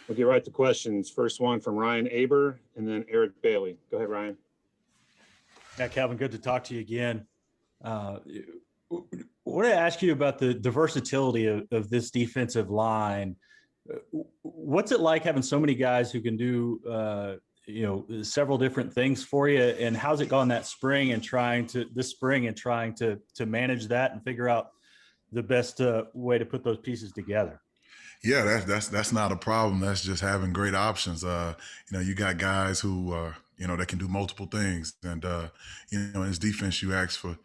We'll get right to questions. First one from Ryan Aber and then Eric Bailey. Go ahead, Ryan. Yeah, Calvin, good to talk to you again. I want to ask you about the versatility of this defensive line. What's it like having so many guys who can do, several different things for you? And how's it gone this spring and trying to manage that and figure out the best way to put those pieces together? Yeah, that's not a problem. That's just having great options. You got guys who that can do multiple things, and in this defense, you ask for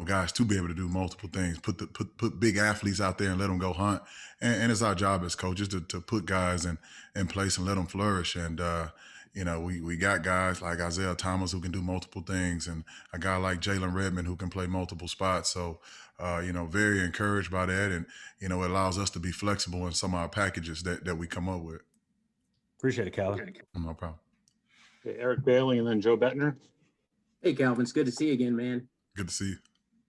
guys to be able to do multiple things. Put big athletes out there and let them go hunt, and it's our job as coaches to put guys in place and let them flourish. And we got guys like Isaiah Thomas who can do multiple things, and a guy like Jalen Redmond who can play multiple spots. So, very encouraged by that, and it allows us to be flexible in some of our packages that we come up with. Appreciate it, Calvin. No problem. Okay, Eric Bailey and then Joe Bettner. Hey, Calvin, it's good to see you again, man. Good to see you.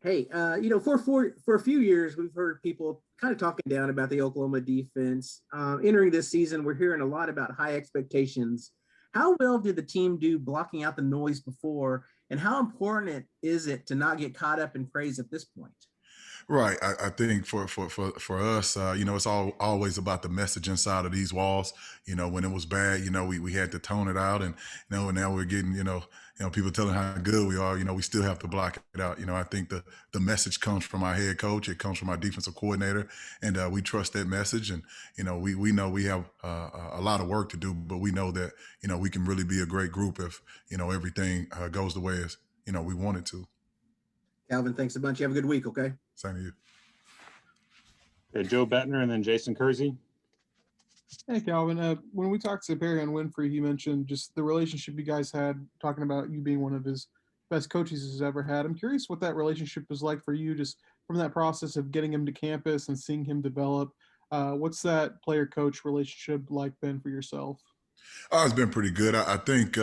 Hey, for a few years, we've heard people kind of talking down about the Oklahoma defense. Entering this season, we're hearing a lot about high expectations. How well did the team do blocking out the noise before, and how important is it to not get caught up in praise at this point? Right. I think for us, it's always about the message inside of these walls. When it was bad, we had to tone it out, and now we're getting, people telling how good we are. We still have to block it out. I think the message comes from our head coach. It comes from our defensive coordinator, and we trust that message. And we know we have a lot of work to do, but we know that we can really be a great group if everything goes the way as we want it to. Calvin, thanks a bunch. You have a good week. Okay. Same to you. Okay, Joe Bettner and then Jason Kersey. Hey, Calvin. When we talked to Perry on Winfrey, he mentioned just the relationship you guys had, talking about you being one of his best coaches he's ever had. I'm curious what that relationship was like for you, just from that process of getting him to campus and seeing him develop. What's that player-coach relationship like been for yourself? It's been pretty good. I think,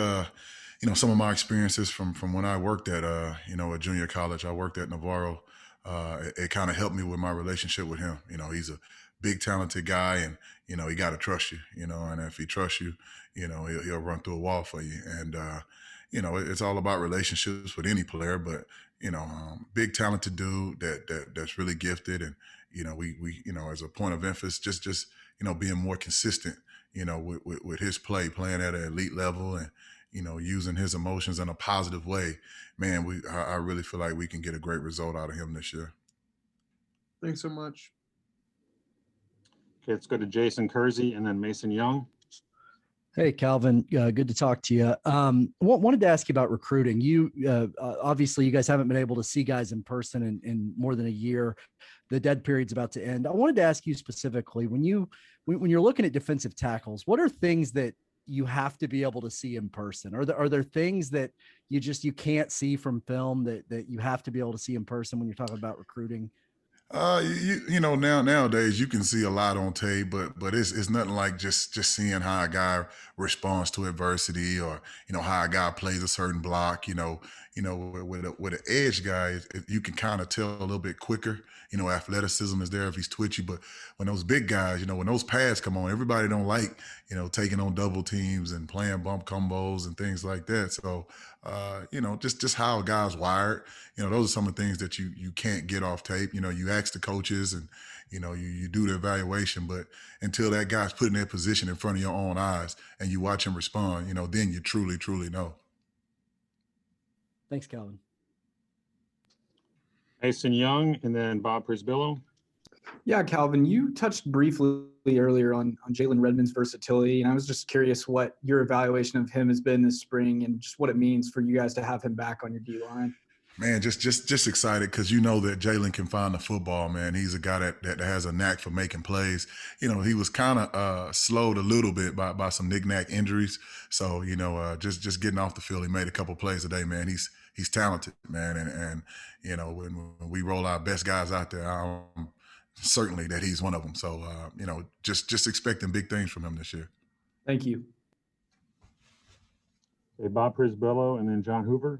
some of my experiences from when I worked at, a junior college, I worked at Navarro. It kind of helped me with my relationship with him. He's a big, talented guy, and, he got to trust you, and if he trusts you, he'll run through a wall for you. And, it's all about relationships with any player, but, big, talented dude that's really gifted. And, we as a point of emphasis, just being more consistent, with his playing at an elite level and, using his emotions in a positive way. Man, I really feel like we can get a great result out of him this year. Thanks so much. Okay, let's go to Jason Kersey and then Mason Young. Hey, Calvin, good to talk to you. Wanted to ask you about recruiting. You obviously, you guys haven't been able to see guys in person in more than a year. The dead period's about to end. I wanted to ask you specifically, when you're looking at defensive tackles, what are things that you have to be able to see in person? Are there things that you can't see from film that you have to be able to see in person when you're talking about recruiting? Nowadays you can see a lot on tape, but it's nothing like just seeing how a guy responds to adversity, or how a guy plays a certain block. With an edge guy, you can kind of tell a little bit quicker. Athleticism is there if he's twitchy, but when those big guys, when those pads come on, everybody don't like taking on double teams and playing bump combos and things like that. So just how a guy's wired. Those are some of the things that you can't get off tape. You ask the coaches and, you do the evaluation, but until that guy's put in that position in front of your own eyes and you watch him respond, then you truly, truly know. Thanks, Calvin. Mason Young and then Bob Prisbillo. Yeah, Calvin, you touched briefly earlier on Jalen Redmond's versatility, and I was just curious what your evaluation of him has been this spring and just what it means for you guys to have him back on your D-line. Man, just excited because that Jalen can find the football, man. He's a guy that has a knack for making plays. He was kind of slowed a little bit by some knick-knack injuries. So, just getting off the field, he made a couple plays today, man. He's talented, man. And when we roll our best guys out there, certainly that he's one of them. So, just expecting big things from him this year. Thank you. Okay, Bob Prisbillo and then John Hoover.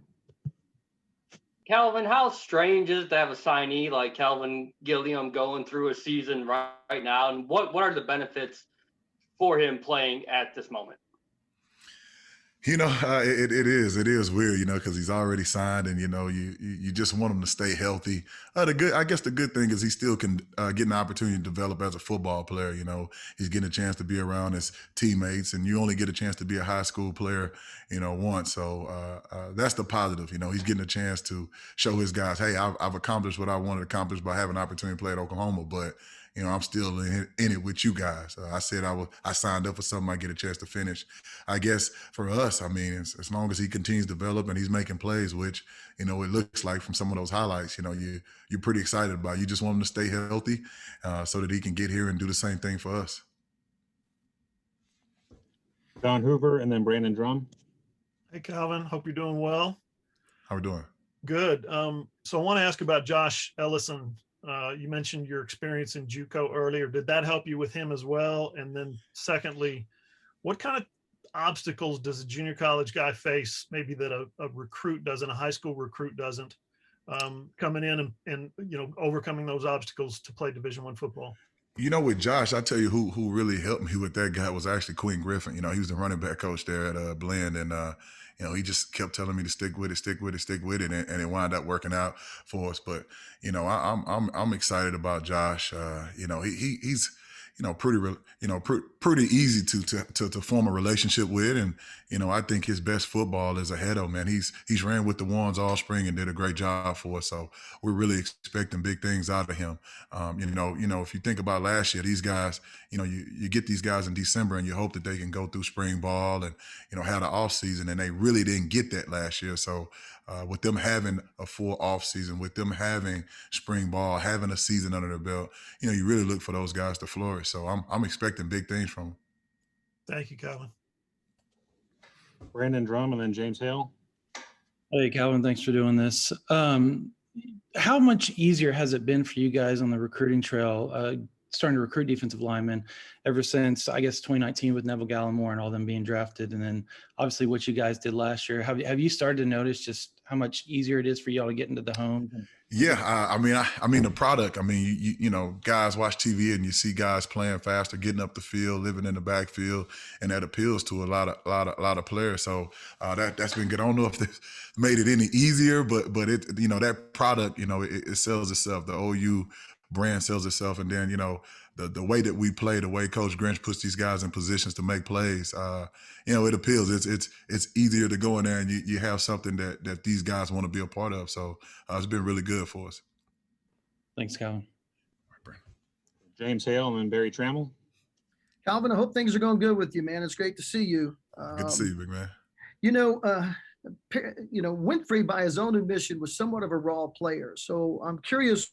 Calvin, how strange is it to have a signee like Calvin Gilliam going through a season right now? And what are the benefits for him playing at this moment? It is weird, because he's already signed, and you just want him to stay healthy. I guess the good thing is he still can get an opportunity to develop as a football player. He's getting a chance to be around his teammates, and you only get a chance to be a high school player, once. So that's the positive. He's getting a chance to show his guys, hey, I've accomplished what I wanted to accomplish by having an opportunity to play at Oklahoma, but I'm still in it with you guys. I said I signed up for something. I get a chance to finish. I guess for us, as long as he continues to develop and he's making plays, which it looks like from some of those highlights, you're pretty excited about. You just want him to stay healthy so that he can get here and do the same thing for us. John Hoover and then Brandon Drum. Hey, Calvin. Hope you're doing well. How we doing? Good. So I want to ask about Josh Ellison. You mentioned your experience in JUCO earlier. Did that help you with him as well? And then secondly, what kind of obstacles does a junior college guy face, maybe that a recruit doesn't, a high school recruit doesn't, coming in and overcoming those obstacles to play Division I football? With Josh, I tell you who really helped me with that guy was actually Quinn Griffin. He was the running back coach there at Blend, and he just kept telling me to stick with it, and it wound up working out for us. But I'm excited about Josh. He's pretty easy to form a relationship with, and I think his best football is ahead of him. Man, he's ran with the ones all spring and did a great job for us. So we're really expecting big things out of him. If you think about last year, these guys, you get these guys in December and you hope that they can go through spring ball and have the off season, and they really didn't get that last year. So with them having a full off season, with them having spring ball, having a season under their belt, you really look for those guys to flourish. So I'm expecting big things from them. Thank you, Calvin. Brandon Drum and then James Hale. Hey, Calvin, thanks for doing this. How much easier has it been for you guys on the recruiting trail, starting to recruit defensive linemen ever since, I guess, 2019 with Neville Gallimore and all them being drafted, and then obviously what you guys did last year? Have you started to notice just how much easier it is for y'all to get into the home? Yeah, the product. Guys watch TV and you see guys playing faster, getting up the field, living in the backfield, and that appeals to a lot of players. So that's been good. I don't know if it's made it any easier, but it that product it sells itself. The OU brand sells itself, and then the way that we play, the way Coach Grinch puts these guys in positions to make plays, it appeals. It's easier to go in there and you have something that these guys want to be a part of. So it's been really good for us. Thanks, Calvin. James Hale and then Barry Trammell. Calvin, I hope things are going good with you, man. It's great to see you. Good to see you, big man. Winfrey, by his own admission, was somewhat of a raw player. So I'm curious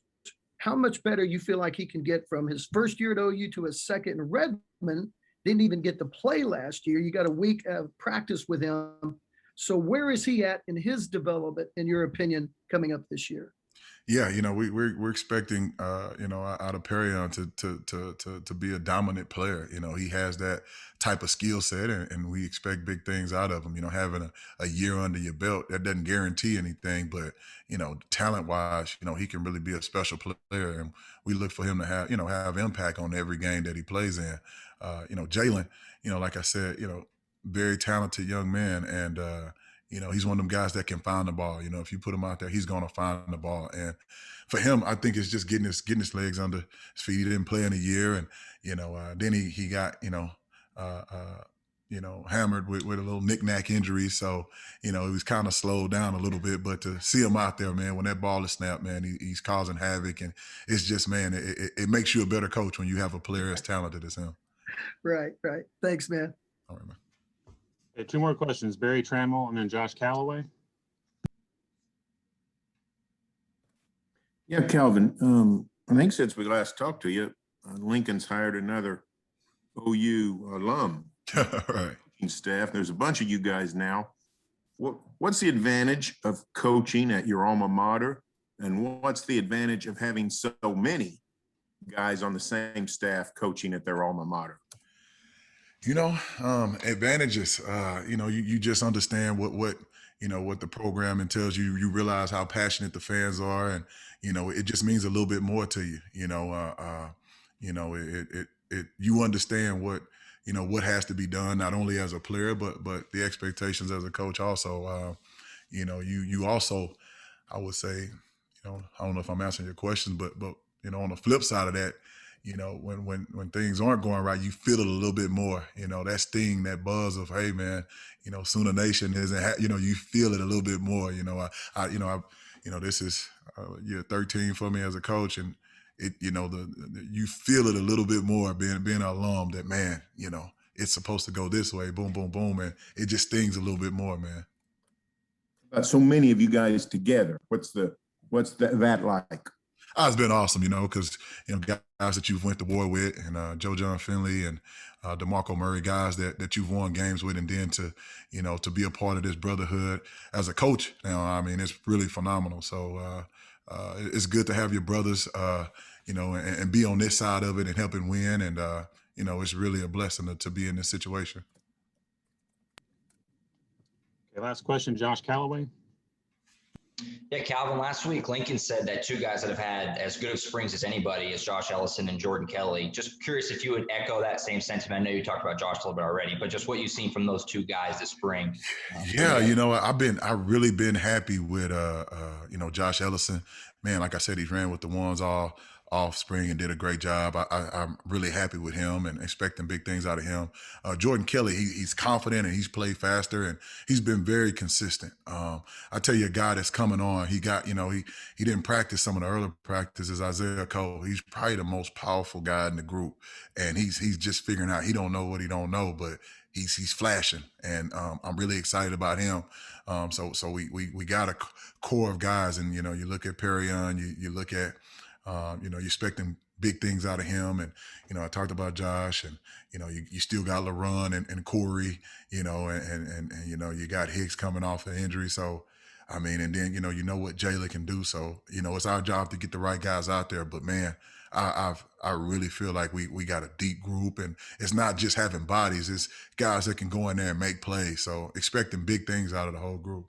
how much better you feel like he can get from his first year at OU to his second. And Redmond didn't even get to play last year. You got a week of practice with him. So where is he at in his development, in your opinion, coming up this year? Yeah, we're expecting out of Perion to be a dominant player. He has that type of skill set, and we expect big things out of him. Having a year under your belt, that doesn't guarantee anything, but talent wise, he can really be a special player, and we look for him to have impact on every game that he plays in. Jalen, like I said, very talented young man, and he's one of them guys that can find the ball. If you put him out there, he's going to find the ball. And for him, I think it's just getting his legs under his feet. He didn't play in a year, and then he got hammered with a little knick-knack injury. So he was kind of slowed down a little bit. But to see him out there, man, when that ball is snapped, man, he's causing havoc, and it's just, man, it makes you a better coach when you have a player as talented as him. Right. Thanks, man. All right, man. Okay, two more questions. Barry Trammell and then Josh Calloway. Yeah, Calvin. I think since we last talked to you, Lincoln's hired another OU alum. Right. Staff. There's a bunch of you guys now. What's the advantage of coaching at your alma mater, and what's the advantage of having so many guys on the same staff coaching at their alma mater? Advantages, you just understand what the program entails. You realize how passionate the fans are, and, it just means a little bit more to you. You understand what, what has to be done, not only as a player, but the expectations as a coach also. You also, I would say, I don't know if I'm answering your question, but on the flip side of that, when things aren't going right, you feel it a little bit more. That sting, that buzz of, hey man, Sooner Nation isn't. You feel it a little bit more. This is year 13 for me as a coach, and it, you feel it a little bit more being an alum. That man, it's supposed to go this way. Boom, boom, boom, and it just stings a little bit more, man. So many of you guys together. What's that like? It's been awesome, because guys that you've went to war with, and Joe John Finley and DeMarco Murray, guys that you've won games with, and then to be a part of this brotherhood as a coach now, I mean, it's really phenomenal. So it's good to have your brothers, and be on this side of it and helping win, and it's really a blessing to be in this situation. Okay, last question, Josh Callaway. Yeah, Calvin, last week Lincoln said that two guys that have had as good of springs as anybody is Josh Ellison and Jordan Kelly. Just curious if you would echo that same sentiment. I know you talked about Josh a little bit already, but just what you've seen from those two guys this spring. Yeah, I've really been happy with Josh Ellison. Man, like I said, he ran with the ones all spring and did a great job. I'm really happy with him and expecting big things out of him. Jordan Kelly, he's confident and he's played faster and he's been very consistent. I tell you, a guy that's coming on, he got, he didn't practice some of the early practices, Isaiah Cole. He's probably the most powerful guy in the group. And he's just figuring out, he don't know what he don't know, but he's flashing. And I'm really excited about him. So we got a core of guys, and, you look at Perrion, you look at, you're expecting big things out of him. And, I talked about Josh, and, you still got LaRon and Corey, and you got Hicks coming off an injury. So, I mean, and then, you know what Jalen can do. So, it's our job to get the right guys out there. But man, I really feel like we got a deep group, and it's not just having bodies, it's guys that can go in there and make plays. So expecting big things out of the whole group.